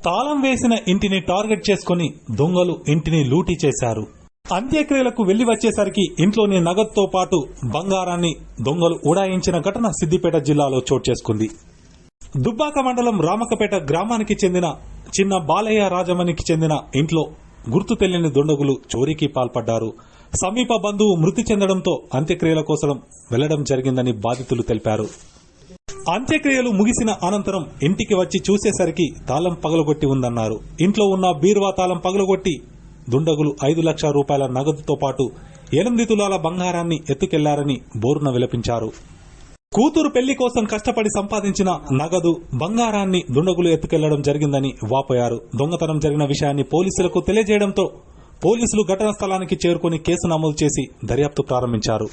తాళం వేసిన ఇంటిని టార్గెట్ చేసుకుని దొంగలు ఇంటిని లూటీ చేశారు. అంత్యక్రియలకు వెళ్లి వచ్చేసరికి ఇంట్లోని నగదుతో పాటు బంగారాన్ని దొంగలు ఉడాయించిన ఘటన సిద్దిపేట జిల్లాలో చోటు చేసుకుంది. దుబ్బాక మండలం రామకపేట గ్రామానికి చెందిన చిన్న బాలయ్య రాజమణికి చెందిన ఇంట్లో గుర్తు తెలియని దుండగులు చోరీకి పాల్పడ్డారు. సమీప బంధువు మృతి చెందడంతో అంత్యక్రియల కోసం వెళ్లడం జరిగిందని బాధితులు తెలిపారు. అంత్యక్రియలు ముగిసిన అనంతరం ఇంటికి వచ్చి చూసేసరికి తాళం పగలగొట్టి ఉందన్నారు. ఇంట్లో ఉన్న బీరువా తాళం పగలగొట్టి దుండగులు 5 లక్షల రూపాయల నగదుతో పాటు 8 తులాల బంగారాన్ని ఎత్తుకెళ్లారని బోరున విలపించారు. కూతురు పెళ్లి కోసం కష్టపడి సంపాదించిన నగదు బంగారాన్ని దుండగులు ఎత్తుకెళ్లడం జరిగిందని వాపోయారు. దొంగతనం జరిగిన విషయాన్ని పోలీసులకు తెలియజేయడంతో పోలీసులు ఘటనా స్థలానికి చేరుకుని కేసు నమోదు చేసి దర్యాప్తు ప్రారంభించారు.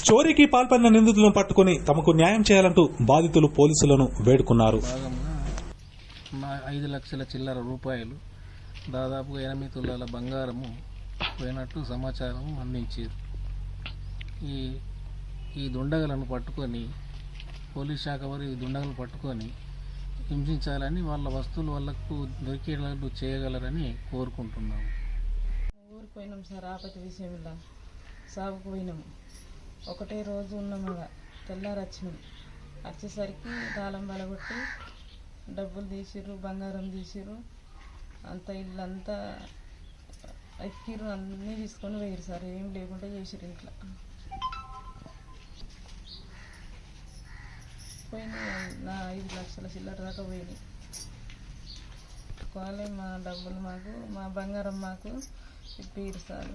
చోరీకి పాల్పడిన నిందితులను పట్టుకుని తమకు న్యాయం చేయాలంటూ బాధితులు పోలీసులను వేడుకున్నారు. 5 లక్షల చిల్లర రూపాయలు, దాదాపుగా 8 తులాల బంగారము పోయినట్టు సమాచారం అందించారు. ఈ దుండగలను పట్టుకొని పోలీస్ శాఖ వారు ఈ దుండగలను పట్టుకొని హింసించాలని, వాళ్ళ వస్తువులు వాళ్ళకు దొరికేటట్టు చేయగలరని కోరుకుంటున్నాము. ఊరికి పోయినాం సార్, ఆపతి విషయంలో సాగుకు పోయినాము. ఒకటే రోజు ఉన్నాము, తెల్లారి వచ్చినాం. వచ్చేసరికి తాళం బలగొట్టి డబ్బులు తీసిర్రు, బంగారం తీసిర్రు, అంత ఇల్లంతా ఎక్కిర్రు, అన్నీ తీసుకొని పోయారు సార్. ఏం లేకుండా చేసిర్రు. ఇంట్లో పోయినాయి నా 5 లక్షల చిల్లర దాకా పోయినాయి. మా డబ్బులు మాకు, మా బంగారం మాకు ఇప్పిరు సార్.